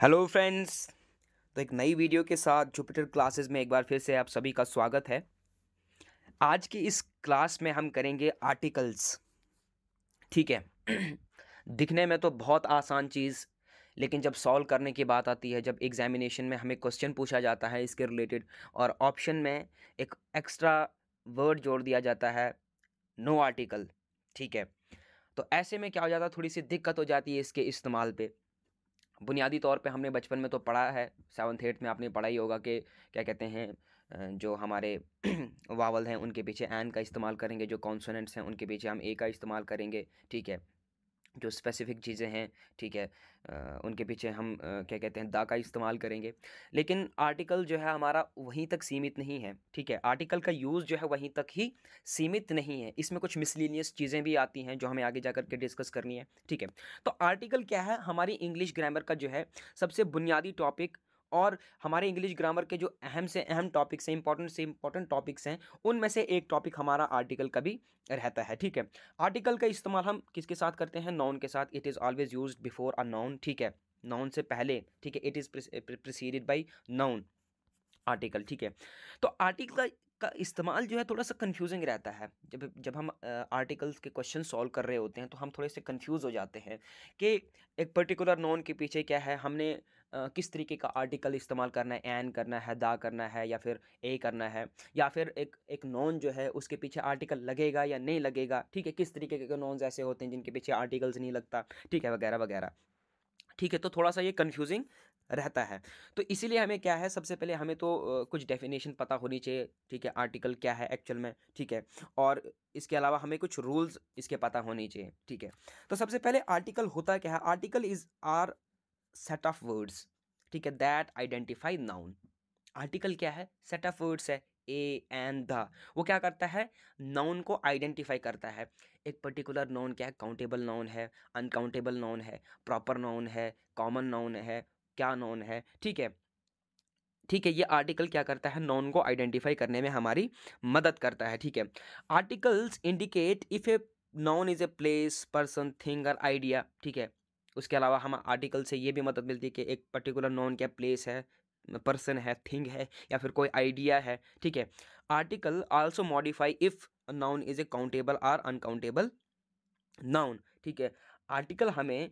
Hello friends. तो एक नई वीडियो के साथ जुपिटर क्लासेस में एक बार फिर से आप सभी का स्वागत है। आज की इस क्लास में हम करेंगे आर्टिकल्स। ठीक है। दिखने में तो बहुत आसान चीज़, लेकिन जब सॉल्व करने की बात आती है, जब एग्जामिनेशन में हमें क्वेश्चन पूछा जाता है इसके रिलेटेड और ऑप्शन में एक एक्स्ट्रा वर्ड जोड़ दिया जाता है, नो आर्टिकल। ठीक है। तो ऐसे में क्या हो जाता है, थोड़ी सी दिक्कत हो जाती है इसके इस्तेमाल पे। बुनियादी तौर पे हमने बचपन में तो पढ़ा है, 7th 8th में आपने पढ़ा ही होगा कि क्या कहते हैं, जो हमारे वावल हैं उनके पीछे एन का इस्तेमाल करेंगे, जो कॉन्सोनेंट्स हैं उनके पीछे हम ए का इस्तेमाल करेंगे। ठीक है। जो स्पेसिफिक चीज़ें हैं, ठीक है, उनके पीछे हम क्या कहते हैं, दा का इस्तेमाल करेंगे। लेकिन आर्टिकल जो है हमारा वहीं तक सीमित नहीं है। ठीक है। आर्टिकल का यूज़ जो है वहीं तक ही सीमित नहीं है, इसमें कुछ मिसलिनियस चीज़ें भी आती हैं जो हमें आगे जाकर के डिस्कस करनी है। ठीक है। तो आर्टिकल क्या है, हमारी इंग्लिश ग्रामर का जो है सबसे बुनियादी टॉपिक, और हमारे इंग्लिश ग्रामर के जो अहम से अहम टॉपिक्स हैं, इंपॉर्टेंट से इंपॉर्टेंट टॉपिक्स हैं, उनमें से एक टॉपिक हमारा आर्टिकल का भी रहता है। ठीक है। आर्टिकल का इस्तेमाल हम किसके साथ करते हैं, नाउन के साथ। It is always used before a noun. ठीक है। नाउन से पहले। ठीक है। It is preceded by noun, article. ठीक है। तो आर्टिकल का इस्तेमाल जो है थोड़ा सा कंफ्यूजिंग रहता है। जब जब हम आर्टिकल्स के क्वेश्चन सॉल्व कर रहे होते हैं तो हम थोड़े से कंफ्यूज हो जाते हैं कि एक पर्टिकुलर नोन के पीछे क्या है, हमने किस तरीके का आर्टिकल इस्तेमाल करना है, एन करना है, दा करना है, या फिर ए करना है, या फिर एक एक नोन जो है उसके पीछे आर्टिकल लगेगा या नहीं लगेगा। ठीक है। किस तरीके के नोन्स ऐसे होते हैं जिनके पीछे आर्टिकल्स नहीं लगता। ठीक है, वगैरह वगैरह। ठीक है। तो थोड़ा सा ये कन्फ्यूजिंग रहता है। तो इसीलिए हमें क्या है, सबसे पहले हमें तो कुछ डेफिनेशन पता होनी चाहिए। ठीक है। आर्टिकल क्या है एक्चुअल में। ठीक है। और इसके अलावा हमें कुछ रूल्स इसके पता होने चाहिए। ठीक है। तो सबसे पहले आर्टिकल होता क्या है, article is are set of words, ठीक है, दैट आइडेंटिफाई नाउन। आर्टिकल क्या है, सेट ऑफ वर्ड्स है, ए एंड द। वो क्या करता है, नाउन को आइडेंटिफाई करता है। एक पर्टिकुलर नाउन क्या है, काउंटेबल नाउन है, अनकाउंटेबल नाउन है, प्रॉपर नाउन है, कॉमन नाउन है, क्या नाउन है। ठीक है। ठीक है। ये आर्टिकल क्या करता है, नाउन को आइडेंटिफाई करने में हमारी मदद करता है। ठीक है। Articles indicate if a noun is a place, person, thing और आइडिया। ठीक है। उसके अलावा हम आर्टिकल से ये भी मदद मिलती है कि एक पर्टिकुलर नाउन क्या प्लेस है, पर्सन है, थिंग है, या फिर कोई आइडिया है। ठीक है। Article also modify if noun is a countable और अनकाउंटेबल नाउन। ठीक है। आर्टिकल हमें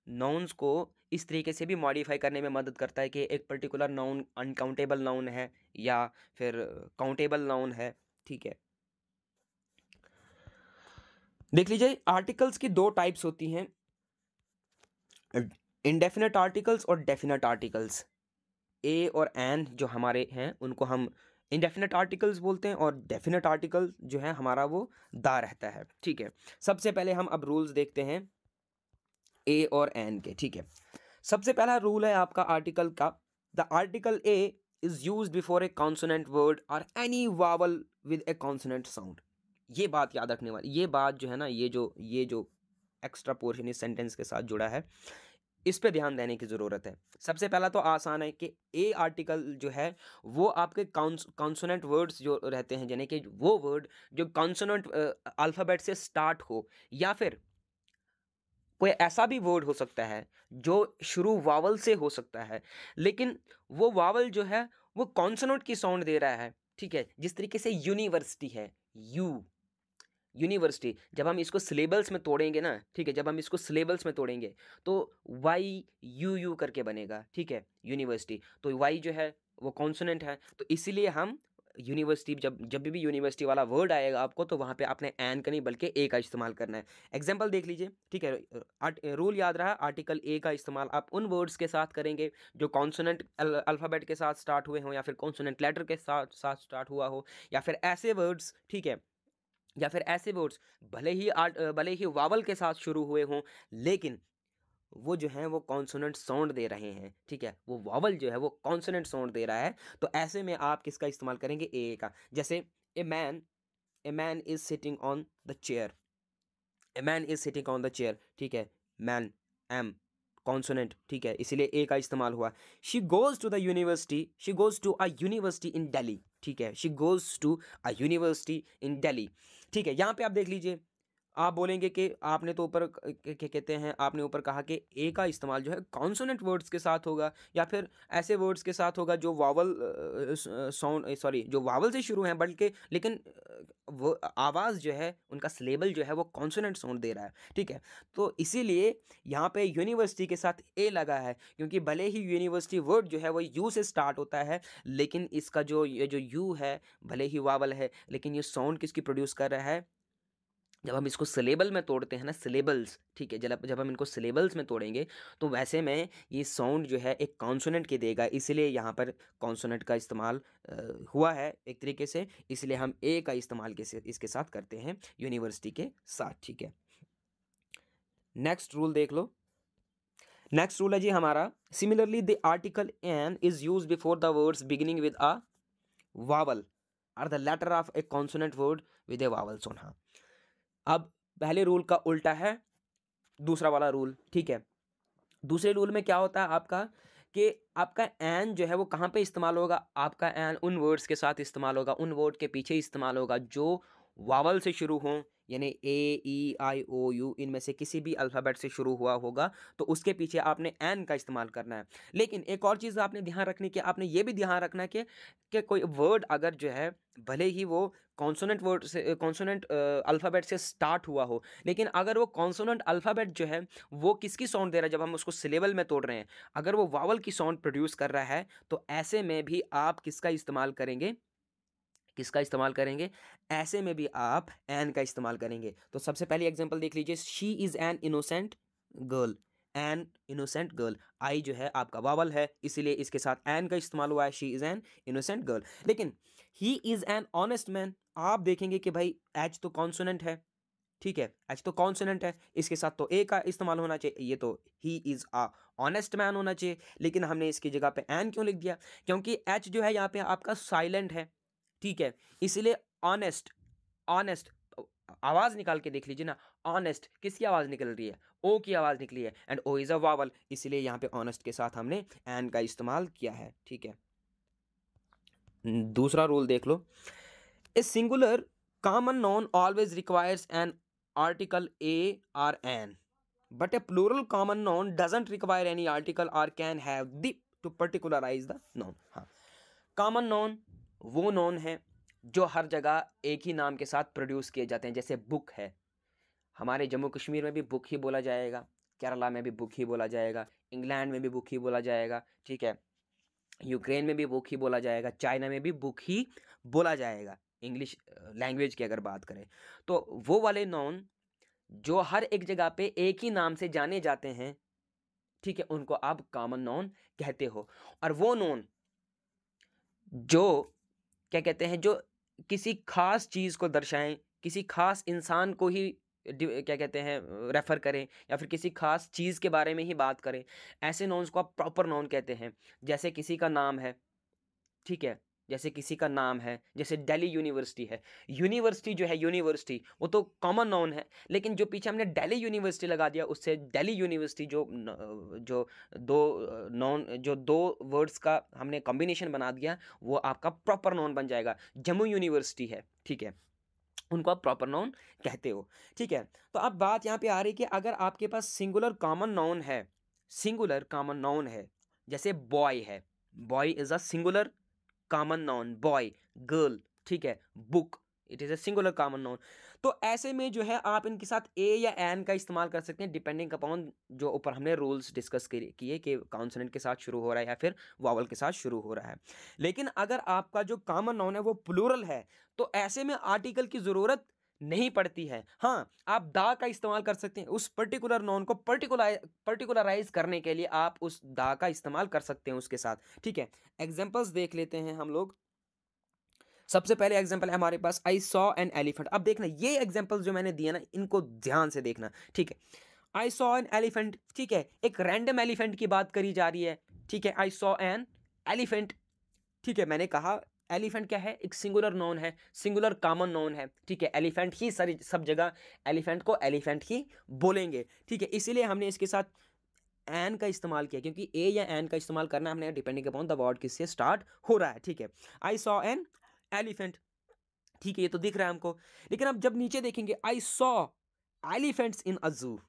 नाउन्स को इस तरीके से भी मॉडिफाई करने में मदद करता है कि एक पर्टिकुलर नाउन अनकाउंटेबल नाउन है या फिर काउंटेबल नाउन है। ठीक है। देख लीजिए, आर्टिकल्स की दो टाइप्स होती हैं, इंडेफिनेट आर्टिकल्स और डेफिनेट आर्टिकल्स। ए और एन जो हमारे हैं उनको हम इंडेफिनेट आर्टिकल्स बोलते हैं, और डेफिनेट आर्टिकल जो है हमारा वो दा रहता है। ठीक है। सबसे पहले हम अब रूल्स देखते हैं ए और एन के। ठीक है। सबसे पहला रूल है आपका आर्टिकल का, the article a is use before a consonant word और any vowel with a consonant sound. ये बात याद रखने वाली, ये बात जो है ना, ये जो एक्स्ट्रा पोर्शन इस सेंटेंस के साथ जुड़ा है, इस पे ध्यान देने की ज़रूरत है। सबसे पहला तो आसान है कि ए आर्टिकल जो है वो आपके कॉन्सोनेंट वर्ड्स जो रहते हैं, यानी कि वो वर्ड जो कॉन्सोनेंट अल्फ़ाबेट से स्टार्ट हो, या फिर कोई ऐसा भी वर्ड हो सकता है जो शुरू वावल से हो सकता है, लेकिन वो वावल जो है वो कॉन्सोनेंट की साउंड दे रहा है। ठीक है। जिस तरीके से यूनिवर्सिटी है, यू, यूनिवर्सिटी, जब हम इसको सिलेबल्स में तोड़ेंगे ना, ठीक है, जब हम इसको सिलेबल्स में तोड़ेंगे तो वाई यू यू करके बनेगा। ठीक है। यूनिवर्सिटी, तो वाई जो है वो कॉन्सोनेंट है, तो इसीलिए हम यूनिवर्सिटी, जब जब भी यूनिवर्सिटी वाला वर्ड आएगा आपको, तो वहाँ पे आपने एन का नहीं बल्कि ए का इस्तेमाल करना है। एग्जाम्पल देख लीजिए। ठीक है। रूल याद रहा, आर्टिकल ए का इस्तेमाल आप उन वर्ड्स के साथ करेंगे जो कॉन्सोनेंट अल्फ़ाबेट के साथ स्टार्ट हुए हों, या फिर कॉन्सोनेंट लेटर के साथ साथ स्टार्ट हुआ हो, या फिर ऐसे वर्ड्स, ठीक है, या फिर ऐसे वर्ड्स भले ही वावल के साथ शुरू हुए हों, लेकिन वो जो हैं वो कॉन्सोनेंट साउंड दे रहे हैं। ठीक है। वो वावल जो है वो कॉन्सोनेंट साउंड दे रहा है, तो ऐसे में आप किसका इस्तेमाल करेंगे, ए का। जैसे a man is sitting on the chair, a man is sitting on the chair. ठीक है। Man, M, consonant. ठीक है। इसीलिए ए का इस्तेमाल हुआ। She goes to the university, she goes to a university in Delhi. ठीक है। She goes to a university in Delhi. ठीक है। यहाँ पे आप देख लीजिए, आप बोलेंगे कि आपने तो ऊपर क्या कहते हैं, आपने ऊपर कहा कि ए का इस्तेमाल जो है कॉन्सोनेंट वर्ड्स के साथ होगा या फिर ऐसे वर्ड्स के साथ होगा जो वावल साउंड सॉरी जो वावल से शुरू हैं, बल्कि लेकिन वो आवाज़ जो है उनका सिलेबल जो है वो कॉन्सोनेंट साउंड दे रहा है, ठीक है। तो इसीलिए यहाँ पे यूनिवर्सिटी के साथ ए लगा है, क्योंकि भले ही यूनिवर्सिटी वर्ड जो है वो यू से स्टार्ट होता है, लेकिन इसका जो ये जो यू है भले ही वावल है, लेकिन ये साउंड किसकी प्रोड्यूस कर रहा है, जब हम इसको सिलेबल में तोड़ते हैं ना, सिलेबल्स, ठीक है, जब हम इनको सिलेबल्स में तोड़ेंगे तो वैसे में ये साउंड जो है एक कॉन्सोनेंट के देगा, इसलिए यहाँ पर कॉन्सोनेंट का इस्तेमाल हुआ है एक तरीके से, इसलिए हम ए का इस्तेमाल इसके साथ करते हैं यूनिवर्सिटी के साथ, ठीक है। नेक्स्ट रूल देख लो। नेक्स्ट रूल है जी हमारा, similarly the article an is use before the words beginning with a vowel or the letter of a consonant word with a vowel sound. हाँ, अब पहले रूल का उल्टा है दूसरा वाला रूल, ठीक है। दूसरे रूल में क्या होता है आपका कि आपका एन जो है वो कहाँ पे इस्तेमाल होगा, आपका एन उन वर्ड्स के साथ इस्तेमाल होगा, उन वर्ड के पीछे इस्तेमाल होगा जो वावल से शुरू हों, यानी ए ई आई ओ यू, इनमें से किसी भी अल्फ़ाबेट से शुरू हुआ होगा तो उसके पीछे आपने एन का इस्तेमाल करना है। लेकिन एक और चीज़ आपने ध्यान रखनी कि आपने ये भी ध्यान रखना है कि कोई वर्ड अगर जो है भले ही वो कॉन्सोनेंट वर्ड से कॉन्सोनेंट अल्फ़ाबेट से स्टार्ट हुआ हो, लेकिन अगर वो कॉन्सोनेंट अल्फ़ाबेट जो है वो किसकी साउंड दे रहा है, जब हम उसको सिलेबल में तोड़ रहे हैं, अगर वो वावल की साउंड प्रोड्यूस कर रहा है तो ऐसे में भी आप किसका इस्तेमाल करेंगे, किसका इस्तेमाल करेंगे, ऐसे में भी आप एन का इस्तेमाल करेंगे। तो सबसे पहले एग्जांपल देख लीजिए, she is an innocent girl, an innocent girl, I जो है आपका वावल है इसीलिए इसके साथ एन का इस्तेमाल हुआ है, she is an innocent girl. लेकिन he is an honest man, आप देखेंगे कि भाई एच तो कॉन्सोनेंट है, ठीक है, एच तो कॉन्सोनेंट है, इसके साथ तो ए का इस्तेमाल होना चाहिए, ये तो he is a honest man होना चाहिए, लेकिन हमने इसकी जगह पे एन क्यों लिख दिया, क्योंकि एच जो है यहाँ पे आपका साइलेंट है, ठीक है, इसलिए ऑनेस्ट, ऑनेस्ट आवाज निकाल के देख लीजिए ना, ऑनेस्ट किसकी आवाज निकल रही है, ओ की आवाज निकली है, and O is a vowel, इसलिए यहाँ पे ऑनेस्ट के साथ हमने एन का इस्तेमाल किया है, ठीक है। दूसरा रूल देख लो, a singular common noun always requires an article a or an, but a plural common noun doesn't require any article और can have the to particularise the noun. हाँ, कॉमन नाउन वो नाउन है जो हर जगह एक ही नाम के साथ प्रोड्यूस किए जाते हैं, जैसे बुक है, हमारे जम्मू कश्मीर में भी बुक ही बोला जाएगा, केरला में भी बुक ही बोला जाएगा, इंग्लैंड में भी बुक ही बोला जाएगा, ठीक है, यूक्रेन में भी बुक ही बोला जाएगा, चाइना में भी बुक ही बोला जाएगा, इंग्लिश लैंग्वेज की अगर बात करें तो वो वाले नाउन जो हर एक जगह पे एक ही नाम से जाने जाते हैं, ठीक है, उनको आप कॉमन नाउन कहते हो। और वो नाउन जो क्या कहते हैं, जो किसी खास चीज़ को दर्शाएं, किसी खास इंसान को ही क्या कहते हैं रेफर करें, या फिर किसी खास चीज़ के बारे में ही बात करें, ऐसे नाउन्स को आप प्रॉपर नाउन कहते हैं। जैसे किसी का नाम है, ठीक है, जैसे किसी का नाम है, जैसे दिल्ली यूनिवर्सिटी है, यूनिवर्सिटी जो है यूनिवर्सिटी वो तो कॉमन नाउन है, लेकिन जो पीछे हमने दिल्ली यूनिवर्सिटी लगा दिया उससे दिल्ली यूनिवर्सिटी जो दो वर्ड्स का हमने कॉम्बिनेशन बना दिया वो आपका प्रॉपर नाउन बन जाएगा। जम्मू यूनिवर्सिटी है, ठीक है, उनको आप प्रॉपर नाउन कहते हो, ठीक है। तो अब बात यहाँ पे आ रही है कि अगर आपके पास सिंगुलर कॉमन नाउन है, सिंगुलर कॉमन नाउन है, जैसे बॉय है, boy is a singular common noun, boy, girl, ठीक है, book, it is a singular common noun. तो ऐसे में जो है आप इनके साथ ए या एन का इस्तेमाल कर सकते हैं डिपेंडिंग अपॉन जो ऊपर हमने रूल्स डिस्कस किए कि कॉन्सोनेंट के साथ शुरू हो रहा है या फिर वावल के साथ शुरू हो रहा है। लेकिन अगर आपका जो कॉमन नाउन है वो प्लूरल है तो ऐसे में आर्टिकल की ज़रूरत नहीं पड़ती है। हाँ, आप दा का इस्तेमाल कर सकते हैं, उस पर्टिकुलर नाउन को पर्टिकुलराइज करने के लिए आप उस दा का इस्तेमाल कर सकते हैं उसके साथ, ठीक है। एग्जांपल्स देख लेते हैं हम लोग। सबसे पहले एग्जांपल है हमारे पास, आई सॉ एन एलिफेंट। अब देखना ये एग्जांपल्स जो मैंने दिए ना इनको ध्यान से देखना, ठीक है। आई सॉ एन एलिफेंट, ठीक है, एक रैंडम एलिफेंट की बात करी जा रही है, ठीक है, आई सॉ एन एलिफेंट, ठीक है, मैंने कहा एलिफेंट क्या है, एक सिंगुलर नाउन है, सिंगुलर कॉमन नाउन है, ठीक है, एलिफेंट ही सारी सब जगह एलिफेंट को एलिफेंट ही बोलेंगे, ठीक है, इसीलिए हमने इसके साथ एन का इस्तेमाल किया, क्योंकि ए या एन का इस्तेमाल करना हमने डिपेंडिंग अपॉन द वर्ड किससे स्टार्ट हो रहा है, ठीक है। आई सॉ एन एलिफेंट, ठीक है, ये तो दिख रहा है हमको, लेकिन अब जब नीचे देखेंगे आई सॉ एलिफेंट्स इन अ जू,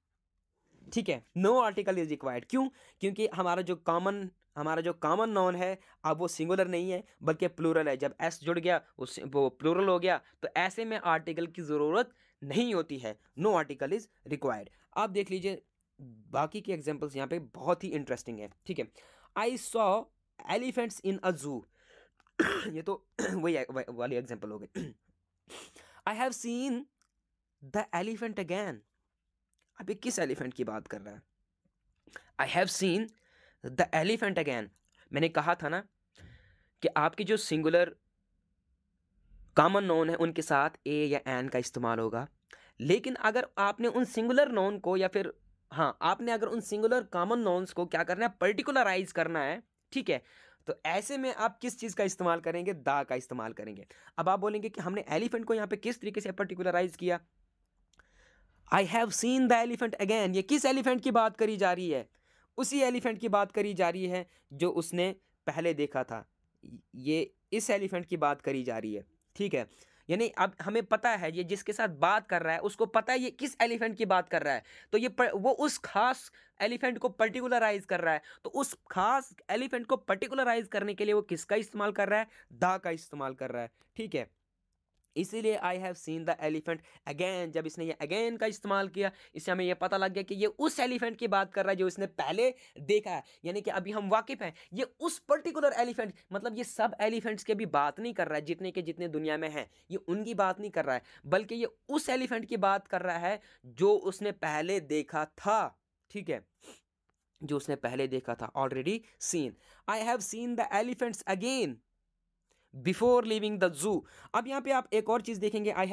ठीक है, नो आर्टिकल इज रिक्वायर्ड। क्यों? क्योंकि हमारा जो कॉमन नाउन है अब वो सिंगुलर नहीं है बल्कि प्लूरल है। जब एस जुड़ गया उस वो प्लूरल हो गया, तो ऐसे में आर्टिकल की ज़रूरत नहीं होती है, नो आर्टिकल इज रिक्वायर्ड। आप देख लीजिए बाकी के एग्जांपल्स यहाँ पे बहुत ही इंटरेस्टिंग है, ठीक है। आई सॉ एलिफेंट्स इन अ जू, ये तो वही वाली एग्जांपल हो गई। I have seen the elephant again, अभी किस एलिफेंट की बात कर रहा है? I have seen the elephant again. मैंने कहा था ना कि आपकी जो सिंगुलर कॉमन नोन है उनके साथ ए या एन का इस्तेमाल होगा, लेकिन अगर आपने उन सिंगुलर नोन को या फिर हाँ आपने अगर उन सिंगुलर कॉमन नोन्स को क्या करना है, पर्टिकुलराइज करना है, ठीक है, तो ऐसे में आप किस चीज़ का इस्तेमाल करेंगे? दा का इस्तेमाल करेंगे। अब आप बोलेंगे कि हमने एलिफेंट को यहाँ पे किस तरीके से पर्टिकुलराइज किया? I have seen the elephant again, ये किस एलिफेंट की बात करी जा रही है? उसी एलिफेंट की बात करी जा रही है जो उसने पहले देखा था। ये इस एलिफेंट की बात करी जा रही है, ठीक है। यानी अब हमें पता है ये जिसके साथ बात कर रहा है उसको पता है ये किस एलिफेंट की बात कर रहा है, तो वो उस खास एलिफेंट को पर्टिकुलराइज कर रहा है। तो उस खास एलिफेंट को पर्टिकुलराइज करने के लिए वो किसका इस्तेमाल कर रहा है? दा का इस्तेमाल कर रहा है, ठीक है। इसीलिए I have seen the elephant again, जब इसने ये अगेन का इस्तेमाल किया, इससे हमें ये पता लग गया कि ये उस एलिफेंट की बात कर रहा है जो इसने पहले देखा है। यानी कि अभी हम वाकिफ हैं ये उस पर्टिकुलर एलिफेंट, मतलब ये सब एलिफेंट्स की भी बात नहीं कर रहा है जितने के जितने दुनिया में हैं, ये उनकी बात नहीं कर रहा है, बल्कि ये उस एलिफेंट की बात कर रहा है जो उसने पहले देखा था, ठीक है, जो उसने पहले देखा था, already seen. I have seen the elephants again before living the zoo. अब यहाँ पे आप एक और चीज़ देखेंगे, आई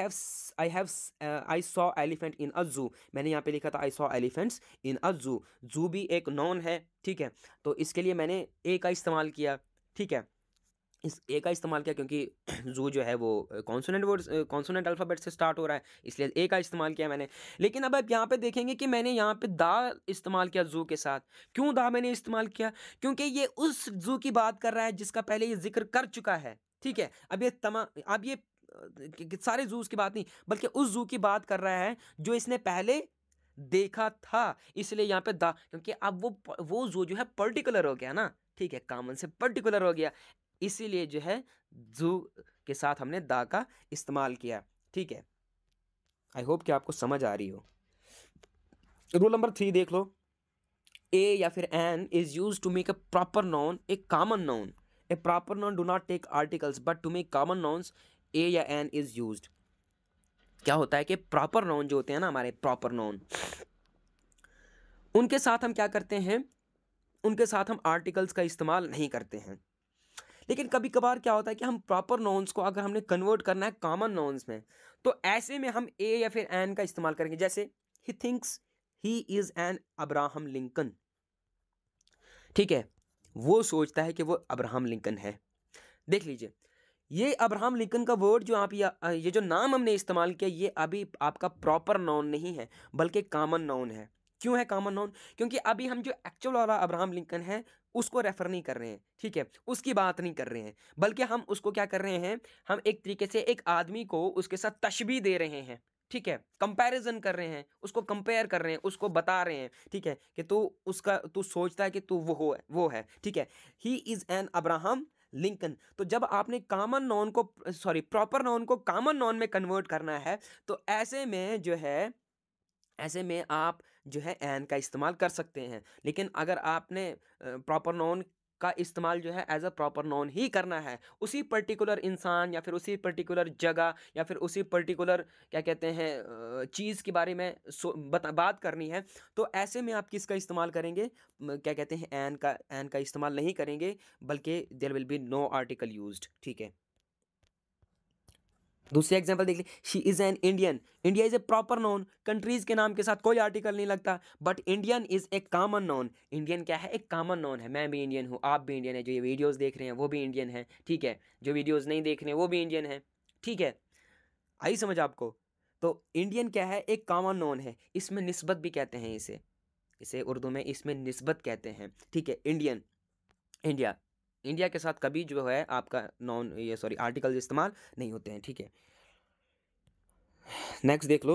सॉ एलिफेंट इन अ जू, मैंने यहाँ पे लिखा था आई सॉ एलिफेंट्स इन अ जू। जू भी एक नॉन है, ठीक है, तो इसके लिए मैंने ए का इस्तेमाल किया, ठीक है, इस ए का इस्तेमाल किया क्योंकि जू जो है वो कॉन्सोनेंट अल्फ़ाबेट से स्टार्ट हो रहा है, इसलिए ए का इस्तेमाल किया मैंने। लेकिन अब आप यहाँ पे देखेंगे कि मैंने यहाँ पे दा इस्तेमाल किया जू के साथ। क्यों दा मैंने इस्तेमाल किया? क्योंकि ये उस जू की बात कर रहा है जिसका पहले ये जिक्र कर चुका है, ठीक है। अब ये सारे जूस की बात नहीं बल्कि उस जू की बात कर रहा है जो इसने पहले देखा था, इसलिए यहाँ पे दा, क्योंकि अब वो जू जो है पर्टिकुलर हो गया ना, ठीक है, कॉमन से पर्टिकुलर हो गया, इसीलिए जो है जू के साथ हमने दा का इस्तेमाल किया, ठीक है। आई होप कि आपको समझ आ रही हो। रूल नंबर 3 देख लो, ए या फिर an is use to make a proper noun a common noun. A proper noun do not take articles but to make common nouns a या एन इज यूज्ड। क्या होता है कि प्रॉपर नाउन जो होते हैं ना, हमारे प्रॉपर नाउन, उनके साथ हम क्या करते हैं, उनके साथ हम आर्टिकल्स का इस्तेमाल नहीं करते हैं। लेकिन कभी कभार क्या होता है कि हम प्रॉपर नाउन्स को अगर हमने कन्वर्ट करना है कॉमन नाउन्स में, तो ऐसे में हम ए या फिर एन का इस्तेमाल करेंगे। जैसे he thinks he is an Abraham Lincoln, ठीक है, वो सोचता है कि वो अब्राहम लिंकन है। देख लीजिए ये अब्राहम लिंकन का वर्ड जो आप ये जो नाम हमने इस्तेमाल किया, ये अभी आपका प्रॉपर नाउन नहीं है बल्कि कॉमन नाउन है। क्यों है कॉमन नाउन? क्योंकि अभी हम जो एक्चुअल वाला अब्राहम लिंकन है उसको रेफर नहीं कर रहे हैं, ठीक है, उसकी बात नहीं कर रहे हैं, बल्कि हम उसको क्या कर रहे हैं, हम एक तरीके से एक आदमी को उसके साथ तशबीह दे रहे हैं, ठीक है, कंपैरिजन कर रहे हैं, उसको कंपेयर कर रहे हैं, उसको बता रहे हैं, ठीक है, कि तू सोचता है कि तू वो है, ठीक है। He is an Abraham Lincoln. तो जब आपने कॉमन नॉन को प्रॉपर नॉन को कॉमन नॉन में कन्वर्ट करना है, तो ऐसे में आप जो है एन का इस्तेमाल कर सकते हैं। लेकिन अगर आपने प्रॉपर नॉन का इस्तेमाल जो है एज अ प्रॉपर नॉन ही करना है, उसी पर्टिकुलर इंसान या फिर उसी पर्टिकुलर जगह या फिर उसी पर्टिकुलर क्या कहते हैं चीज़ के बारे में बात करनी है, तो ऐसे में आप किसका इस्तेमाल करेंगे? क्या कहते हैं, एन का इस्तेमाल नहीं करेंगे, बल्कि there will be no article used, ठीक है। दूसरी एग्जांपल देख ली, she is an Indian. India is a proper noun, countries के नाम के साथ कोई आर्टिकल नहीं लगता, but Indian is a common noun. Indian क्या है? एक कॉमन नोन है। मैं भी इंडियन हूँ, आप भी इंडियन है, जो ये वीडियोस देख रहे हैं वो भी इंडियन है, ठीक है, जो वीडियोस नहीं देख रहे हैं वो भी इंडियन है, ठीक है। आई समझ आपको? तो इंडियन क्या है? एक कॉमन नोन है, इसमें निस्बत भी कहते हैं, इसे उर्दू में इसमें निस्बत कहते हैं, ठीक है। इंडियन, इंडिया के साथ कभी जो है आपका आर्टिकल इस्तेमाल नहीं होते हैं, ठीक है। नेक्स्ट देख लो,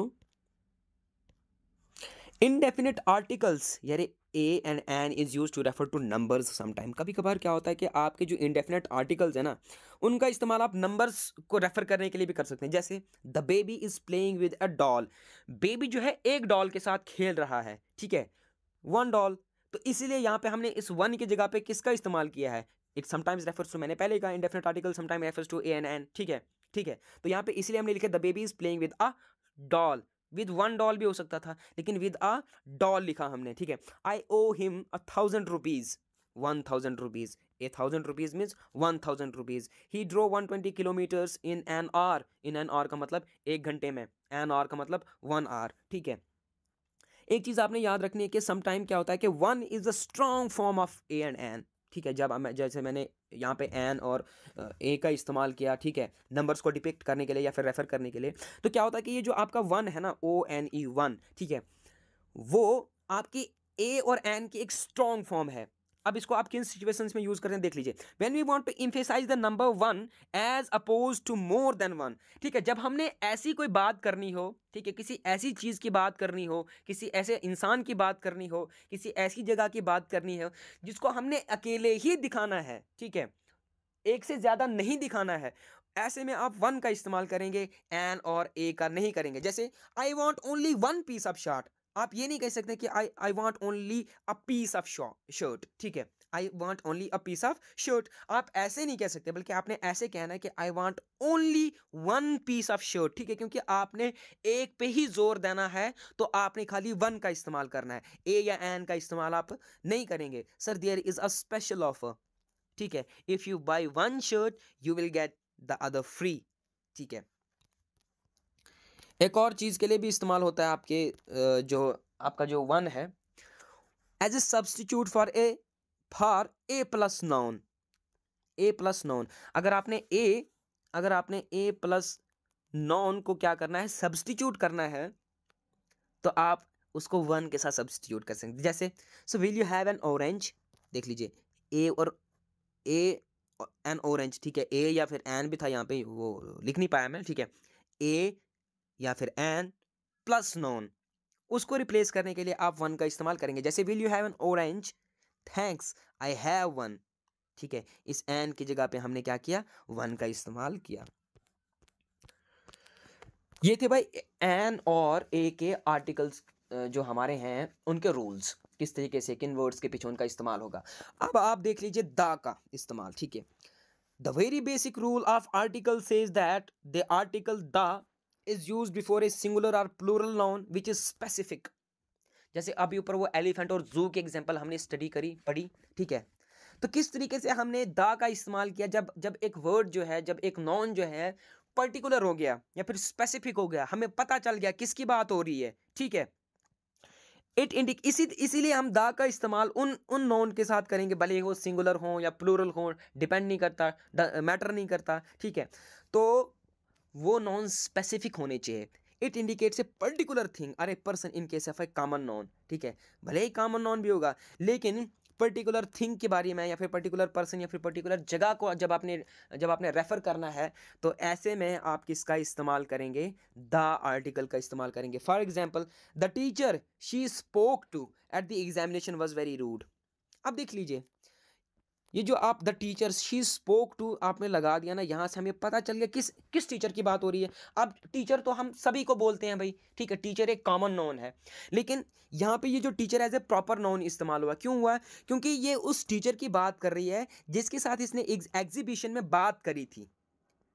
इनडेफिनेट आर्टिकल्स यानी a and an is use to refer to numbers sometime. कभी कभार क्या होता है कि आपके जो इनडेफिनेट आर्टिकल्स है ना, उनका इस्तेमाल आप नंबर्स को रेफर करने के लिए भी कर सकते हैं। जैसे the baby is playing with a doll, baby जो है एक डॉल के साथ खेल रहा है, ठीक है, वन डॉल। तो इसीलिए यहाँ पे हमने इस वन की जगह पे किसका इस्तेमाल किया है, इट समटाइम्स रेफर्स टू, मैंने पहले कहा indefinite article sometime refers to a and an, ठीक है, ठीक है। तो यहाँ पे इसलिए हमने लिखा the baby is playing with a doll, with one doll भी हो सकता था, लेकिन विद अ डॉल लिखा हमने, ठीक है। I owe him 1,000 rupees, 1,000 rupees, 1,000 rupees means 1,000 rupees. He drove 120 kilometres in an hour, in an hour का मतलब एक घंटे में, एन आवर का मतलब 1 आवर, ठीक है। एक चीज आपने याद रखनी है कि समटाइम क्या होता है कि one is a strong form of a and an, ठीक है। जब जैसे मैंने यहाँ पे एन और ए का इस्तेमाल किया, ठीक है, नंबर्स को डिपिक्ट करने के लिए या फिर रेफर करने के लिए, तो क्या होता है कि ये जो आपका वन है ना, ओ एन ई वन, ठीक है, वो आपकी ए और एन की एक स्ट्रॉन्ग फॉर्म है। अब इसको आप किन सिचुएशंस में यूज करते हैं देख लीजिए। When we want to emphasize the number one as oppose to more than one, ठीक है, जब हमने ऐसी कोई बात करनी हो, ठीक है, किसी ऐसी चीज की बात करनी हो, किसी ऐसे इंसान की बात करनी हो, किसी ऐसी जगह की बात करनी हो जिसको हमने अकेले ही दिखाना है, ठीक है, एक से ज्यादा नहीं दिखाना है, ऐसे में आप वन का इस्तेमाल करेंगे, एन और ए का नहीं करेंगे। जैसे I want only one piece of shirt, आप ये नहीं कह सकते कि I want only a piece of shirt, ठीक है, I want only a piece of shirt, आप ऐसे नहीं कह सकते, बल्कि आपने ऐसे कहना है कि I want only one piece of shirt, ठीक है, क्योंकि आपने एक पे ही जोर देना है, तो आपने खाली वन का इस्तेमाल करना है, ए या एन का इस्तेमाल आप नहीं करेंगे। Sir there is a special offer, ठीक है, if you buy one shirt you will get the other free, ठीक है। एक और चीज के लिए भी इस्तेमाल होता है आपके जो आपका जो वन है, as a substitute for a plus noun, a plus noun. अगर आपने ए प्लस नाउन को क्या करना है, सब्सटीट्यूट करना है, तो आप उसको वन के साथ सब्सटीट्यूट कर सकते हैं। जैसे so will you have an orange, देख लीजिए, ए और ए एन ऑरेंज, ठीक है, ए या फिर एन भी था यहाँ पे, वो लिख नहीं पाया मैं, ठीक है, ए या फिर एन प्लस नॉन, उसको रिप्लेस करने के लिए आप वन का इस्तेमाल करेंगे। जैसे will you have an orange, thanks I have one, ठीक है, इस एन की जगह पे हमने क्या किया, वन का इस्तेमाल किया। ये थे भाई एन और ए के आर्टिकल्स जो हमारे हैं उनके रूल्स, किस तरीके से किन वर्ड्स के पीछे उनका इस्तेमाल होगा। अब आप देख लीजिए द का इस्तेमाल, ठीक है। The very basic rule of article says that the article the is used before a singular or plural noun which is specific। जैसे अभी ऊपर वो एलिफेंट और जू के एग्जांपल हमने स्टडी करी पढ़ी, ठीक है, तो किस तरीके से हमने द का इस्तेमाल किया, जब जब एक वर्ड जो है, जब एक नॉन जो है पर्टिकुलर हो गया या फिर स्पेसिफिक हो गया, हमें पता चल गया किसकी बात हो रही है, ठीक है, इसीलिए हम दा का इस्तेमाल उन उन नोन के साथ करेंगे, भले हो सिंगुलर हो या प्लूरल हो, डिपेंड नहीं करता, मैटर नहीं करता, ठीक है। तो वो नॉन स्पेसिफिक होने चाहिए। It indicates a particular thing और a person in case of a common noun, ठीक है, भले ही कॉमन नॉन भी होगा, लेकिन पर्टिकुलर थिंग के बारे में या फिर पर्टिकुलर पर्सन या फिर पर्टिकुलर जगह को जब आपने रेफर करना है, तो ऐसे में आप किसका इस्तेमाल करेंगे, द आर्टिकल का इस्तेमाल करेंगे। For example the teacher she spoke to at the examination was very rude. अब देख लीजिए, ये जो आप the teacher she spoke to आपने लगा दिया ना, यहाँ से हमें पता चल गया किस किस टीचर की बात हो रही है। अब टीचर तो हम सभी को बोलते हैं भाई, ठीक है, टीचर एक कॉमन नॉन है, लेकिन यहाँ पे ये जो teacher as a proper noun इस्तेमाल हुआ, क्यों हुआ, क्योंकि ये उस टीचर की बात कर रही है जिसके साथ इसने एग्जीबिशन में बात करी थी।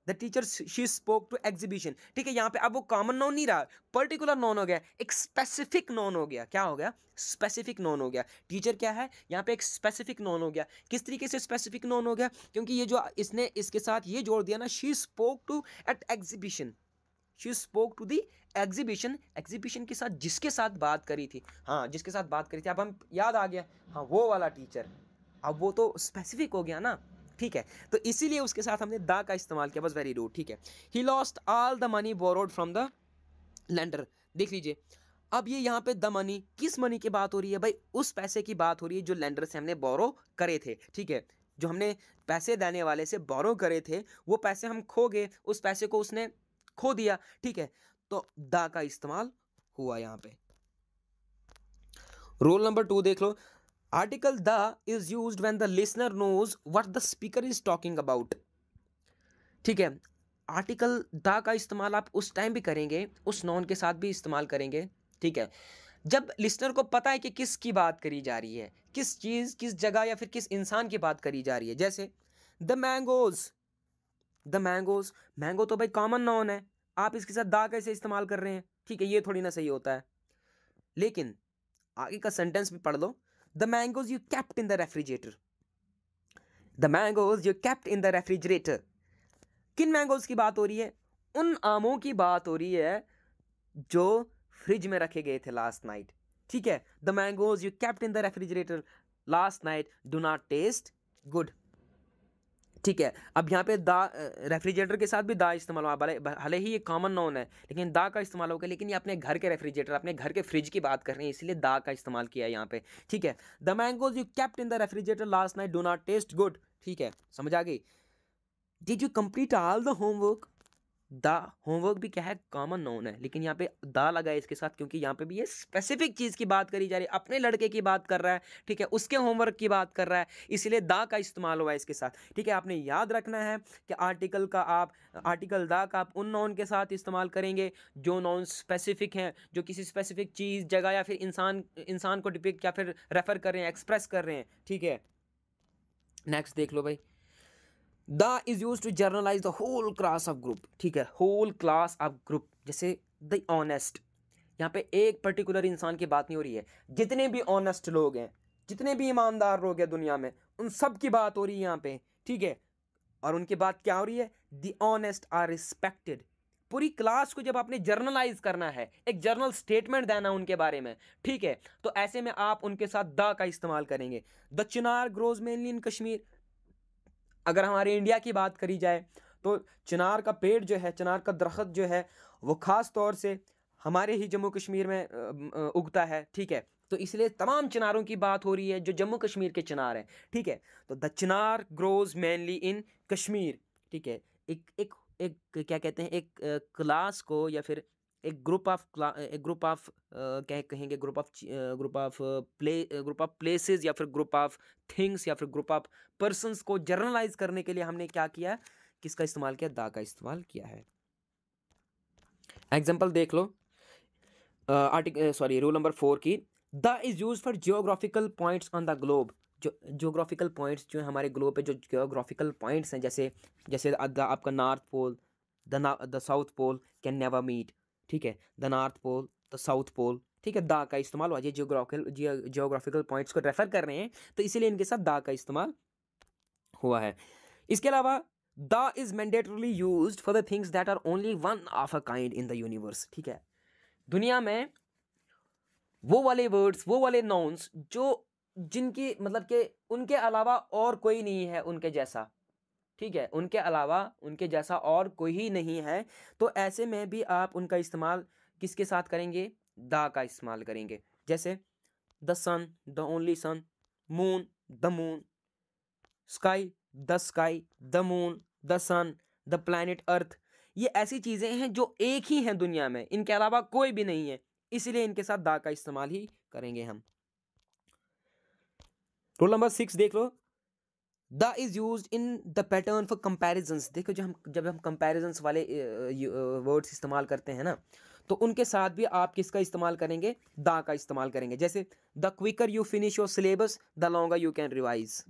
The teacher she spoke to exhibition, ठीक है, यहाँ पे अब वो कॉमन नॉन नहीं रहा, पर्टिकुलर नॉन हो गया, एक स्पेसिफिक नॉन हो गया। क्या हो गया, स्पेसिफिक नॉन हो गया। टीचर क्या है, यहाँ पे एक स्पेसिफिक नॉन हो गया। किस तरीके से स्पेसिफिक नॉन हो गया, क्योंकि ये जो इसने इसके साथ ये जोड़ दिया ना, she spoke to at exhibition, she spoke to the exhibition, exhibition के साथ जिसके साथ बात करी थी, हाँ जिसके साथ बात करी थी, अब हम याद आ गया, हाँ वो वाला टीचर, अब वो तो स्पेसिफिक हो गया ना, ठीक है, तो इसीलिए उसके साथ हमने द का इस्तेमाल किया, बस वेरी रूड, ठीक है। He lost all the money borrowed from the lender, देख लीजिए, अब ये यहाँ पे द मनी, किस मनी की बात हो रही है भाई, उस पैसे की बात हो रही है जो लेंडर से हमने बोरो करे थे, ठीक है, जो हमने पैसे देने वाले से बोरो करे थे, वो पैसे हम खो गए, उस पैसे को उसने खो दिया, ठीक है, तो द का इस्तेमाल हुआ यहाँ पे। रूल नंबर 2 देख लो, article the is used when the listener knows what the speaker is talking about. ठीक है, आर्टिकल द का इस्तेमाल आप उस टाइम भी करेंगे, उस नॉन के साथ भी इस्तेमाल करेंगे, ठीक है, जब लिसनर को पता है कि किसकी बात करी जा रही है, किस चीज़, किस जगह या फिर किस इंसान की बात करी जा रही है। जैसे the mangoes, the mangoes, mango तो भाई कॉमन नाउन है, आप इसके साथ दा कैसे इस्तेमाल कर रहे हैं? ठीक है, ये थोड़ी ना सही होता है। लेकिन आगे का सेंटेंस भी पढ़ लो, the mangoes you kept in the refrigerator, the mangoes you kept in the refrigerator. किन मैंगोज की बात हो रही है? उन आमों की बात हो रही है जो फ्रिज में रखे गए थे लास्ट नाइट। ठीक है, the mangoes you kept in the refrigerator last night do not taste good. ठीक है, अब यहाँ पे दा, रेफ्रिजरेटर के साथ भी दा इस्तेमाल हुआ, भले ही ये कॉमन नाउन है लेकिन दा का इस्तेमाल होगा, लेकिन ये अपने घर के रेफ्रिजरेटर, अपने घर के फ्रिज की बात कर रहे हैं, इसलिए दा का इस्तेमाल किया है यहाँ पे। ठीक है, the mangoes you kept in the refrigerator last night do not taste good. ठीक है, समझ आ गई? Did you complete all the homework? The homework भी क्या है, कॉमन नाउन है, लेकिन यहाँ पे दा लगा है इसके साथ क्योंकि यहाँ पे भी ये स्पेसिफिक चीज़ की बात करी जा रही है, अपने लड़के की बात कर रहा है, ठीक है, उसके होमवर्क की बात कर रहा है, इसलिए दा का इस्तेमाल हुआ है इसके साथ। ठीक है, आपने याद रखना है कि आर्टिकल दा का आप उन नाउन के साथ इस्तेमाल करेंगे जो नाउन स्पेसिफिक हैं, जो किसी स्पेसिफिक चीज़, जगह या फिर इंसान को डिपिक्ट या फिर रेफर कर रहे हैं, एक्सप्रेस कर रहे हैं। ठीक है, नेक्स्ट देख लो भाई, the is use to generalize the whole class of group. ठीक है, होल क्लास ऑफ ग्रुप, जैसे द ऑनेस्ट, यहाँ पे एक पर्टिकुलर इंसान की बात नहीं हो रही है, जितने भी ऑनेस्ट लोग हैं, जितने भी ईमानदार लोग हैं दुनिया में, उन सब की बात हो रही है यहाँ पे। ठीक है, और उनकी बात क्या हो रही है? The honest are respected. पूरी क्लास को जब आपने जर्नलाइज करना है, एक जर्नल स्टेटमेंट देना उनके बारे में, ठीक है, तो ऐसे में आप उनके साथ द का इस्तेमाल करेंगे। द चिनार ग्रोज मेनली इन कश्मीर। अगर हमारे इंडिया की बात करी जाए तो चिनार का पेड़ जो है, चिनार का दरख्त जो है, वो ख़ास तौर से हमारे ही जम्मू कश्मीर में उगता है। ठीक है, तो इसलिए तमाम चिनारों की बात हो रही है जो जम्मू कश्मीर के चिनार हैं। ठीक है, तो द चिनार ग्रोज मेनली इन कश्मीर। ठीक है, एक एक एक क्या कहते हैं, एक क्लास को या फिर एक ग्रुप ऑफ क्या कहेंगे, ग्रुप ऑफ प्लेसेस या फिर ग्रुप ऑफ थिंग्स या फिर ग्रुप ऑफ पर्सन्स को जर्नलाइज करने के लिए हमने क्या किया, किसका इस्तेमाल किया? दा का इस्तेमाल किया है। एग्जाम्पल देख लो, रूल नंबर 4 की, the is use for geographical points on the globe. जो जियोग्राफिकल पॉइंट्स जो हमारे ग्लोब पे, जो जियोग्राफिकल पॉइंट्स हैं, जैसे जैसे आपका north pole, the south pole can never meet. ठीक है, the north pole, the south pole. ठीक है, दा का इस्तेमाल हुआ, ये जियोग्राफिकल पॉइंट्स को रेफर कर रहे हैं, तो इसीलिए इनके साथ दा का इस्तेमाल हुआ है। इसके अलावा the is mandatorily used for the things that are only one of a kind in the universe. ठीक है, दुनिया में वो वाले वर्ड्स, वो वाले नाउन्स जो जिनकी मतलब कि उनके अलावा और कोई नहीं है उनके जैसा। ठीक है, उनके अलावा उनके जैसा और कोई ही नहीं है, तो ऐसे में भी आप उनका इस्तेमाल किसके साथ करेंगे? दा का इस्तेमाल करेंगे। जैसे the sun, the only sun, moon, the moon, sky, the sky, the moon, the sun, the planet earth. ये ऐसी चीज़ें हैं जो एक ही हैं दुनिया में, इनके अलावा कोई भी नहीं है, इसलिए इनके साथ दा का इस्तेमाल ही करेंगे हम। रूल नंबर 6 देख लो, the is use in the pattern for comparisons. देखो, जब हम कंपेरिजन्स वाले वर्ड्स इस्तेमाल करते हैं ना, तो उनके साथ भी आप किसका इस्तेमाल करेंगे? दा का इस्तेमाल करेंगे। जैसे the quicker you finish your syllabus the longer you can revise.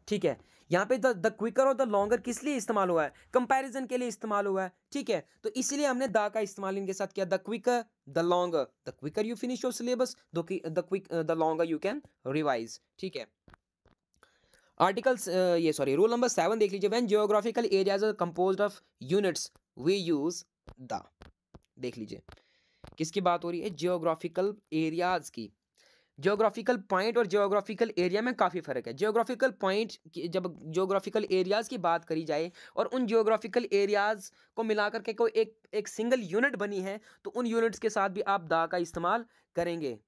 ठीक है, यहाँ पे द क्विकर और द लॉन्गर किस लिए इस्तेमाल हुआ है? कंपैरिजन के लिए इस्तेमाल हुआ है। ठीक है, तो इसीलिए हमने दा का इस्तेमाल इनके साथ किया। The quicker, the longer, the quicker you finish your syllabus, the longer you can revise. ठीक है, आर्टिकल्स रूल नंबर 7 देख लीजिए, when geographical areas are composed of units we use the. देख लीजिए किसकी बात हो रही है? जियोग्राफिकल एरियाज की। जियोग्राफिकल पॉइंट और जियोग्राफिकल एरिया में काफ़ी फ़र्क है। जियोग्राफिकल पॉइंट जब जियोग्राफिकल एरियाज़ की बात करी जाए और उन जियोग्राफिकल एरियाज़ को मिलाकर के कोई एक सिंगल यूनिट बनी है, तो उन यूनिट्स के साथ भी आप दा का इस्तेमाल करेंगे।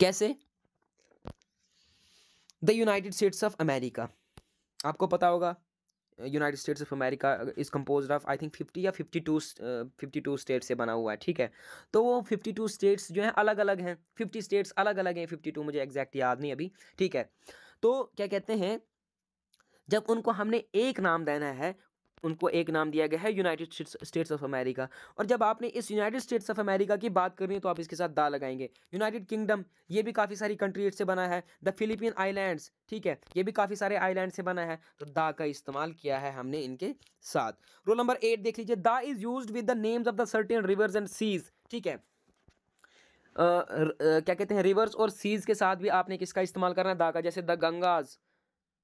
कैसे? The United states of America, आपको पता होगा United states of America is compose of I think 50 या 52 स्टेट से बना हुआ है, ठीक है। तो वो 52 स्टेट्स जो हैं अलग अलग हैं, 50 स्टेट्स अलग अलग हैं, 52 मुझे एग्जैक्ट याद नहीं अभी, ठीक है। तो क्या कहते हैं, जब उनको हमने एक नाम देना है, उनको एक नाम दिया गया है यूनाइटेड स्टेट्स ऑफ अमेरिका, और जब आपने इस यूनाइटेड स्टेट्स ऑफ अमेरिका की बात करनी है तो आप इसके साथ दा लगाएंगे। यूनाइटेड किंगडम, ये भी काफ़ी सारी कंट्री से बना है। द फिलीपीन आइलैंड्स, ठीक है, ये भी काफ़ी सारे आइलैंड से बना है, तो दा का इस्तेमाल किया है हमने इनके साथ। रोल नंबर 8 देख लीजिए, the is used with the names of the certain rivers and seas, ठीक है। क्या कहते हैं, रिवर्स और सीज के साथ भी आपने किसका इस्तेमाल करना है, दा का, जैसे the Ganges,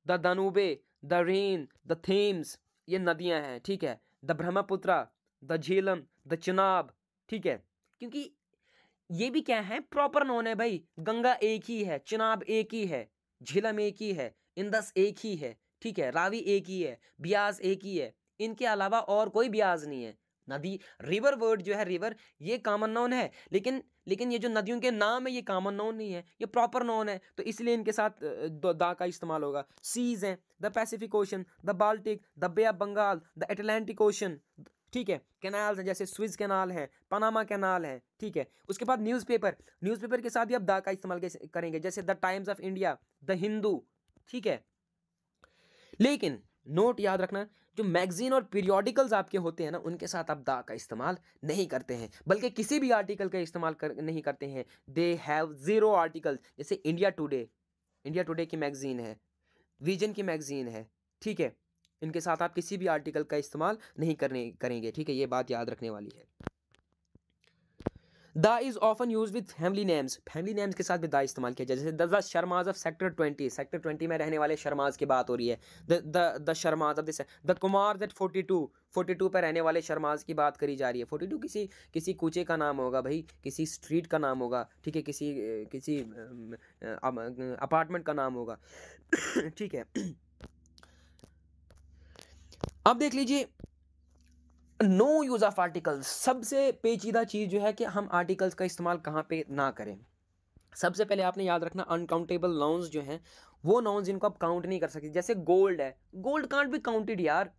the Danube, the Rhine, the Thames, ये नदियां हैं, ठीक है। The Brahmaputra, the Jhelum, the Chenab, ठीक है। क्योंकि ये भी क्या है, प्रॉपर नोन है भाई। गंगा एक ही है, चिनाब एक ही है, झेलम एक ही है, इंदस एक ही है, ठीक है, रावी एक ही है, ब्यास एक ही है, इनके अलावा और कोई ब्यास नहीं है। नदी, रिवर वर्ड जो है, रिवर, ये कॉमन नाउन है, लेकिन ये जो नदियों के नाम है ये कॉमन नाउन नहीं है, ये प्रॉपर नाउन है, तो इसलिए इनके साथ दा का इस्तेमाल होगा। सीज हैं, the Pacific Ocean, the Baltic, the Bay of Bengal, the Atlantic Ocean, ठीक है। कैनाल्स हैं, जैसे स्विज कैनाल है, पनामा कैनाल है, ठीक है। उसके बाद न्यूज़पेपर के साथ भी आप दा का इस्तेमाल करेंगे, जैसे the times of India, the Hindu, ठीक है। लेकिन नोट याद रखना, जो मैगजीन और पीरियोडिकल्स आपके होते हैं ना, उनके साथ आप दा का इस्तेमाल नहीं करते हैं, बल्कि किसी भी आर्टिकल का इस्तेमाल नहीं करते हैं। दे हैव 0 आर्टिकल्स, जैसे इंडिया टुडे की मैगजीन है, विजन की मैगजीन है, ठीक है। इनके साथ आप किसी भी आर्टिकल का इस्तेमाल नहीं करेंगे, ठीक है, ये बात याद रखने वाली है। दा is often use with family names के साथ भी दा इस्तेमाल किया जाए, जैसे द शर्माज ऑफ सेक्टर 20 में रहने वाले शर्माज की बात हो रही है। The Sharmas of this, the Kumar at 42 पर रहने वाले शर्माज की बात करी जा रही है। 42 किसी कूचे का नाम होगा भाई, किसी स्ट्रीट का नाम होगा, ठीक है, किसी अपार्टमेंट का नाम होगा ठीक है। अब देख लीजिए, नो यूज ऑफ आर्टिकल्स, सबसे पेचीदा चीज जो है कि हम आर्टिकल्स का इस्तेमाल कहाँ पे ना करें। सबसे पहले आपने याद रखना, अनकाउंटेबल नाउन्स जो हैं, वो नाउन्स जिनको आप काउंट नहीं कर सकते, जैसे गोल्ड है, गोल्ड कांट बी काउंटेड यार।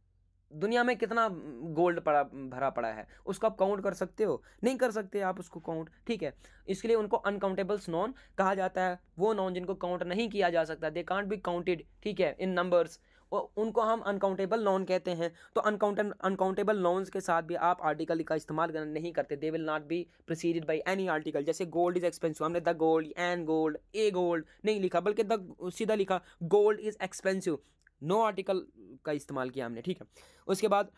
दुनिया में कितना गोल्ड भरा पड़ा है, उसको आप काउंट कर सकते हो? नहीं कर सकते आप उसको काउंट, ठीक है। इसके लिए उनको अनकाउंटेबल्स नॉन कहा जाता है, वो नॉन जिनको काउंट नहीं किया जा सकता, दे कांट बी काउंटेड, ठीक है, इन नंबर्स, उनको हम अनकाउंटेबल नॉन कहते हैं। तो अनकाउंटेबल नॉन्स के साथ भी आप आर्टिकल का इस्तेमाल नहीं करते, they will not be preceded by any article. जैसे गोल्ड इज एक्सपेंसिव, हमने the gold, an gold, a gold नहीं लिखा, बल्कि द सीधा लिखा gold is expensive, no article का इस्तेमाल किया हमने, ठीक है। उसके बाद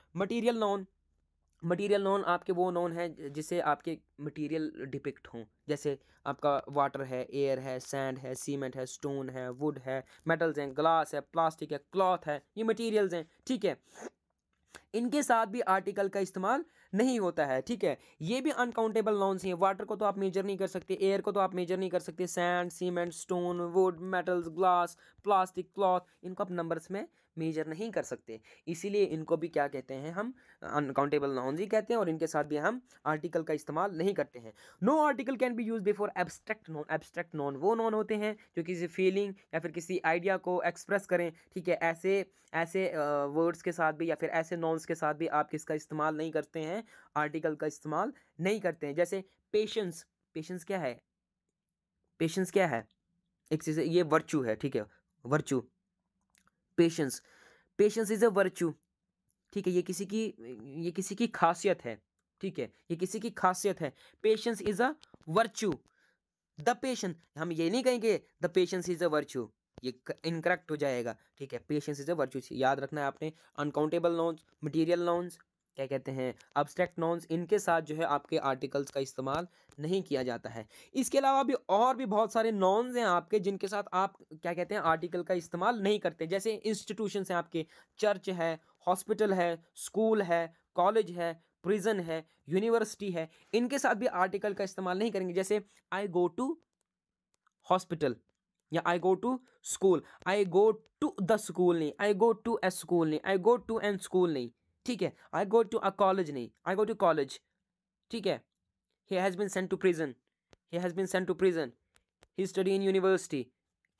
मटीरियल नॉन आपके वो नॉन हैं जिससे आपके मटेरियल डिपिक्ट हों, जैसे आपका वाटर है, एयर है, सैंड है, सीमेंट है, स्टोन है, वुड है, मेटल्स हैं, ग्लास है, प्लास्टिक है, क्लॉथ है, ये मटेरियल्स हैं, ठीक है। इनके साथ भी आर्टिकल का इस्तेमाल नहीं होता है, ठीक है। ये भी अनकाउंटेबल नाउन्स हैं। वाटर को तो आप मेजर नहीं कर सकते, एयर को तो आप मेजर नहीं कर सकते, sand, cement, stone, would, metals, glass, plastic, cloth, इनको आप नंबर्स में मेजर नहीं कर सकते, इसीलिए इनको भी क्या कहते हैं, हम अनकाउंटेबल नाउन्स ही कहते हैं, और इनके साथ भी हम आर्टिकल का इस्तेमाल नहीं करते हैं। No article can be use before abstract noun. Abstract noun वो नॉन होते हैं जो किसी फीलिंग या फिर किसी आइडिया को एक्सप्रेस करें, ठीक है। ऐसे वर्ड्स के साथ भी या फिर ऐसे नॉन्स के साथ भी आप किसका इस्तेमाल नहीं करते हैं, आर्टिकल का इस्तेमाल नहीं करते हैं। जैसे पेशेंस, पेशेंस क्या है, पेशेंस क्या है, एक चीज़, ये वर्चू है, ठीक है, virtue, patience, patience is a virtue, ठीक है, ये किसी की खासियत है, ठीक है, ये किसी की खासियत है, patience is a virtue. The patience, हम ये नहीं कहेंगे the patience is a virtue, ये इनकरेक्ट हो जाएगा, ठीक है। पेशेंस इज अ वर्चू, याद रखना है आपने। अनकाउंटेबल नॉन्स, मटेरियल नॉन्स, क्या कहते हैं, अब्स्ट्रैक्ट नॉन्स, इनके साथ जो है आपके आर्टिकल्स का इस्तेमाल नहीं किया जाता है। इसके अलावा भी और भी बहुत सारे नॉन्स हैं आपके जिनके साथ आप क्या कहते हैं, आर्टिकल का इस्तेमाल नहीं करते। जैसे इंस्टीट्यूशंस हैं आपके, चर्च है, हॉस्पिटल है, स्कूल है, कॉलेज है, प्रिजन है, यूनिवर्सिटी है, इनके साथ भी आर्टिकल का इस्तेमाल नहीं करेंगे। जैसे आई गो टू हॉस्पिटल या I go to school, I go to the school नहीं, I go to a school नहीं, I go to an school नहीं, ठीक है। आई गो टू अ कॉलेज नहीं, आई गो टू कॉलेज, ठीक है। He has been sent to prison, he has been sent to prison, he study in university,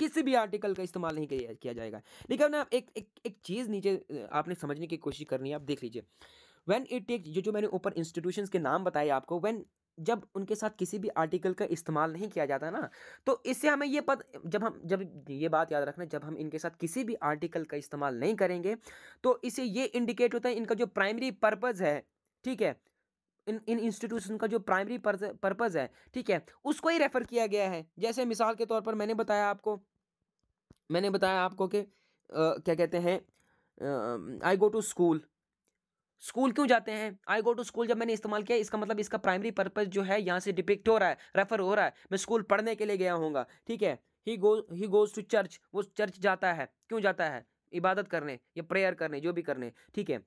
किसी भी article का इस्तेमाल नहीं किया जाएगा। लेकिन ना एक चीज़ नीचे आपने समझने की कोशिश करनी है, आप देख लीजिए। व्हेन इट टेक जो मैंने ऊपर इंस्टीट्यूशंस के नाम बताए आपको, व्हेन जब उनके साथ किसी भी आर्टिकल का इस्तेमाल नहीं किया जाता ना, तो इससे हमें ये जब ये बात याद रखना, जब हम इनके साथ किसी भी आर्टिकल का इस्तेमाल नहीं करेंगे तो इसे ये इंडिकेट होता है इनका जो प्राइमरी पर्पज़ है, ठीक है, इन इंस्टीट्यूशन का जो प्राइमरी पर्पज़ है, ठीक है, उसको ही रेफर किया गया है। जैसे मिसाल के तौर पर मैंने बताया आपको कि क्या कहते हैं, आई गो टू स्कूल। स्कूल क्यों जाते हैं? आई गो टू स्कूल जब मैंने इस्तेमाल किया, इसका मतलब इसका प्राइमरी पर्पस जो है यहाँ से डिपिक्ट हो रहा है, रेफर हो रहा है, मैं स्कूल पढ़ने के लिए गया हूँगा, ठीक है। ही गोज टू चर्च, वो चर्च जाता है, क्यों जाता है? इबादत करने या प्रेयर करने, जो भी करने, ठीक है।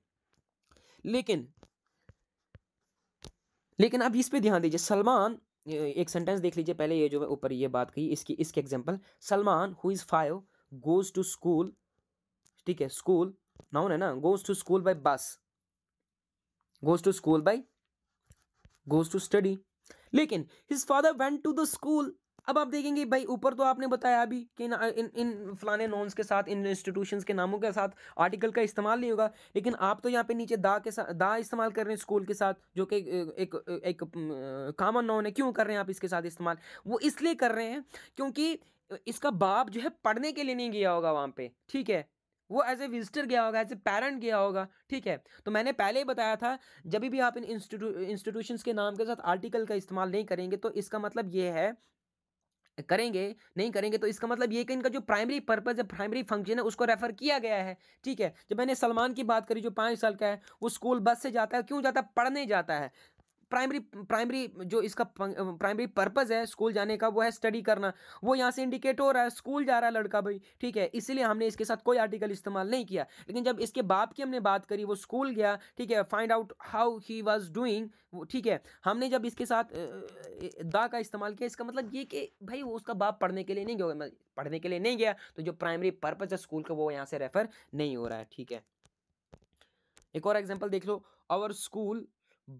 लेकिन अब इस पे ध्यान दीजिए। सलमान, एक सेंटेंस देख लीजिए पहले, ये जो ऊपर ये बात कही, इसके example, Salman who is 5 goes to school, ठीक है, स्कूल नाउन है ना, goes to school by bus, goes to school by, goes to study. लेकिन his father went to the school. अब आप देखेंगे भाई, ऊपर तो आपने बताया अभी कि इन फलाने नॉन्स के साथ, इन इंस्टीट्यूशंस के नामों के साथ आर्टिकल का इस्तेमाल नहीं होगा, लेकिन आप तो यहाँ पे नीचे दा के साथ दा इस्तेमाल कर रहे हैं स्कूल के साथ, जो कि एक कॉमन नॉन है। क्यों कर रहे हैं आप इसके साथ इस्तेमाल? वो इसलिए कर रहे हैं क्योंकि इसका बाप जो है पढ़ने के लिए नहीं गया होगा वहाँ पे, ठीक है, वो एज ए विजिटर गया होगा, एज ए पेरेंट गया होगा, ठीक है। तो मैंने पहले ही बताया था, जब भी आप इन इंस्टीट्यूशंस के नाम के साथ आर्टिकल का इस्तेमाल नहीं करेंगे तो इसका मतलब ये है, नहीं करेंगे तो इसका मतलब ये कि इनका जो प्राइमरी पर्पस है, प्राइमरी फंक्शन है, उसको रेफर किया गया है, ठीक है। जब मैंने सलमान की बात करी जो 5 साल का है, वो स्कूल बस से जाता है, क्यों जाता है? पढ़ने जाता है। प्राइमरी जो इसका प्राइमरी पर्पस है स्कूल जाने का, वो है स्टडी करना। वो यहाँ से इंडिकेट हो रहा है, स्कूल जा रहा है लड़का भाई, ठीक है, इसीलिए हमने इसके साथ कोई आर्टिकल इस्तेमाल नहीं किया। लेकिन जब इसके बाप की हमने बात करी, वो स्कूल गया, ठीक है, find out how he was doing, ठीक है, हमने जब इसके साथ दा का इस्तेमाल किया, इसका मतलब ये कि भाई वो उसका बाप पढ़ने के लिए नहीं गया, पढ़ने के लिए नहीं गया, तो जो प्राइमरी पर्पस है स्कूल का वो यहाँ से रेफर नहीं हो रहा है, ठीक है। एक और एग्जाम्पल देख लो। Our school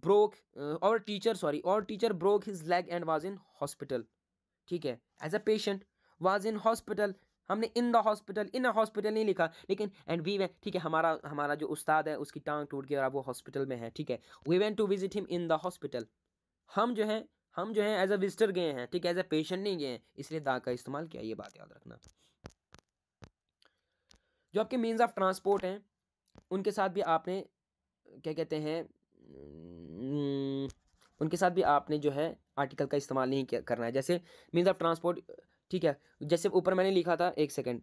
broke our teacher broke his leg and was in hospital, ठीक है, as a patient was in hospital। हमने इन द हॉस्पिटल नहीं लिखा, लेकिन एंड वी वेंट, ठीक है, हमारा जो उस्ताद है उसकी टांग टूट गई और अब वो हॉस्पिटल में है, ठीक है, we went to visit him in the hospital. हम जो है एज अ विजिटर गए हैं, ठीक है, एज अ पेशेंट नहीं गए हैं, इसलिए दा का इस्तेमाल किया, ये बात याद रखना। जो आपके मीन्स ऑफ ट्रांसपोर्ट हैं उनके साथ भी आपने क्या कहते हैं, उनके साथ भी आपने जो है आर्टिकल का इस्तेमाल नहीं करना है। जैसे मीन्स ऑफ ट्रांसपोर्ट, ठीक है, जैसे ऊपर मैंने लिखा था, एक सेकेंड,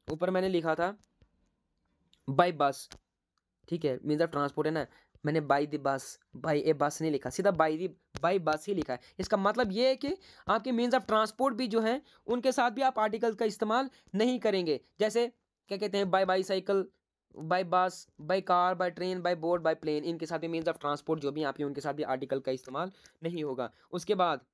ऊपर मैंने लिखा था बाय बस, ठीक है, मीन्स ऑफ ट्रांसपोर्ट है ना, मैंने बाय द बस, बाय ए बस नहीं लिखा, सीधा बाय बस ही लिखा है। इसका मतलब ये है कि आपके मीन्स ऑफ ट्रांसपोर्ट भी जो है उनके साथ भी आप आर्टिकल का इस्तेमाल नहीं करेंगे। जैसे क्या कहते हैं, by bicycle, by bus, by car, by train, by boat, by plane, इनके साथ भी मीन्स ऑफ ट्रांसपोर्ट जो भी आप उनके साथ भी आर्टिकल का इस्तेमाल नहीं होगा। उसके बाद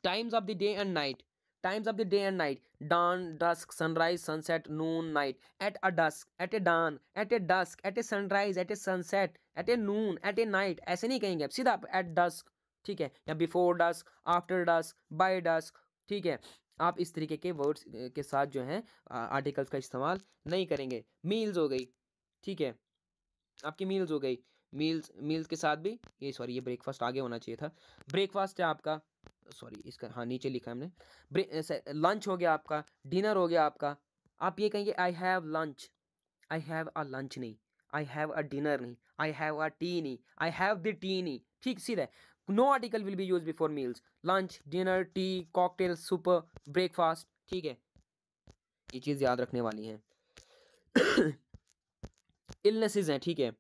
times of the day and night, dawn, dusk, sunrise, sunset, noon, night, at a dusk, at a dawn, at a dusk, at a sunrise, at a sunset, at a noon, at a night, ऐसे नहीं कहेंगे आप, सीधा आप at dusk, ठीक है, या before dusk, after dusk, by dusk, ठीक है। आप इस तरीके के वर्ड्स के साथ जो है आर्टिकल्स का इस्तेमाल नहीं करेंगे। मील्स हो गई, ठीक है, आपकी मील्स हो गई, मील्स के साथ भी ये ब्रेकफास्ट आगे होना चाहिए था। ब्रेकफास्ट है आपका, इसका हाँ नीचे लिखा है हमने। लंच हो गया आपका, डिनर हो गया आपका। आप ये कहेंगे I have lunch, I have a lunch नहीं, आई हैव अ डिनर नहीं, आई हैव अ टी नहीं, आई हैव द टी नहीं, ठीक, सीधा no article will be use before meals. Lunch, dinner, tea, cocktail, supper, breakfast, ठीक है, ये चीज़ याद रखने वाली हैं। इलनेसेस हैं, ठीक है,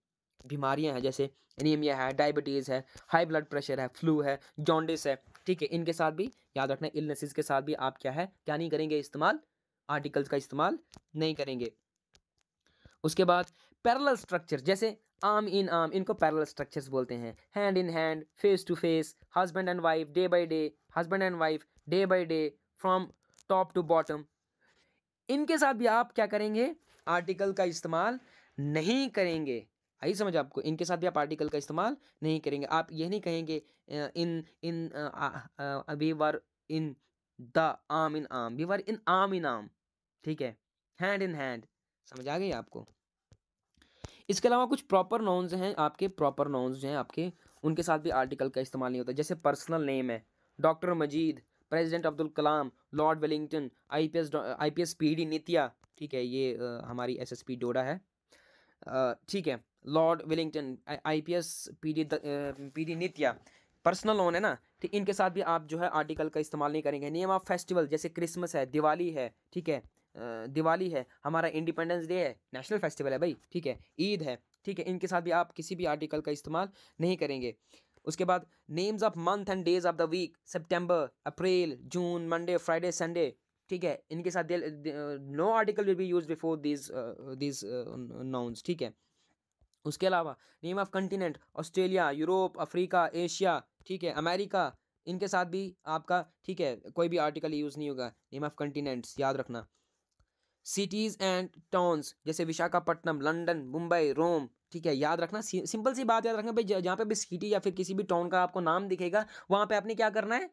बीमारियां हैं, जैसे एनीमिया है, डायबिटीज़ है, हाई ब्लड प्रेशर है, फ्लू है, जॉन्डिस है, ठीक है, इनके साथ भी याद रखना, इलनेसेस के साथ भी आप क्या नहीं करेंगे इस्तेमाल, आर्टिकल्स का इस्तेमाल नहीं करेंगे। उसके बाद पैरेलल स्ट्रक्चर, जैसे आर्म इन आर्म, इनको पैरेलल स्ट्रक्चर्स बोलते हैं। Hand in hand, face to face, husband and wife, day by day, husband and wife, day by day, from top to bottom, इनके साथ भी आप क्या करेंगे, आर्टिकल का इस्तेमाल नहीं करेंगे। आई समझ आपको, इनके साथ भी आप आर्टिकल का इस्तेमाल नहीं करेंगे। आप ये नहीं कहेंगे इन इन अभी were in the arm in arm, we were in arm in arm, ठीक है, हैंड इन हैंड। समझ आ गई आपको? इसके अलावा कुछ प्रॉपर नाउन्स हैं आपके, प्रॉपर नाउन्स जो हैं आपके, उनके साथ भी आर्टिकल का इस्तेमाल नहीं होता। जैसे पर्सनल नेम है, डॉक्टर मजीद, president Abdul Kalam, Lord Wellington, IPS PD नित्या, ठीक है, ये हमारी एसएसपी डोडा है, ठीक है, लॉर्ड वेलिंगटन, आईपीएस पीडी नित्या, पर्सनल नाउन है ना, ठीक, इनके साथ भी आप जो है आर्टिकल का इस्तेमाल नहीं करेंगे। नेम ऑफ फेस्टिवल, जैसे क्रिसमस है, दिवाली है, ठीक है, दिवाली है, हमारा इंडिपेंडेंस डे है, नेशनल फेस्टिवल है भाई, ठीक है, ईद है, ठीक है, इनके साथ भी आप किसी भी आर्टिकल का इस्तेमाल नहीं करेंगे। उसके बाद names of month and days of the week, September, April, June, Monday, Friday, Sunday, ठीक है, इनके साथ no article will be use before this nouns, ठीक है। उसके अलावा name of continent, Australia, Europe, Africa, Asia, ठीक है, अमेरिका, इनके साथ भी आपका, ठीक है, कोई भी आर्टिकल यूज़ नहीं होगा। नेम ऑफ कंटिनेंट्स याद रखना। सिटीज़ एंड टाउन्स, जैसे विशाखापट्टनम, लंदन, मुंबई, रोम, ठीक है, याद रखना। सिंपल सी बात याद रखना भाई, जहाँ पे भी सिटी या फिर किसी भी टाउन का आपको नाम दिखेगा, वहाँ पे आपने क्या करना है,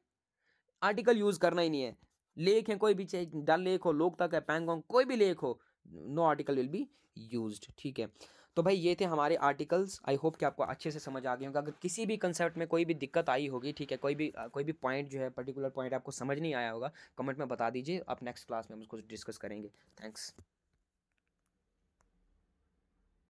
आर्टिकल यूज़ करना ही नहीं है। लेक है कोई भी, चाहे डल लेक हो, लोकतक है, पैंगोंग, कोई भी लेक हो, no article will be used, ठीक है। तो भाई ये थे हमारे आर्टिकल्स। आई होप कि आपको अच्छे से समझ आ गए होंगे। अगर किसी भी कंसेप्ट में कोई भी दिक्कत आई होगी, ठीक है, कोई भी पॉइंट जो है, पर्टिकुलर पॉइंट आपको समझ नहीं आया होगा, कमेंट में बता दीजिए। आप नेक्स्ट क्लास में हम उसको डिस्कस करेंगे। थैंक्स।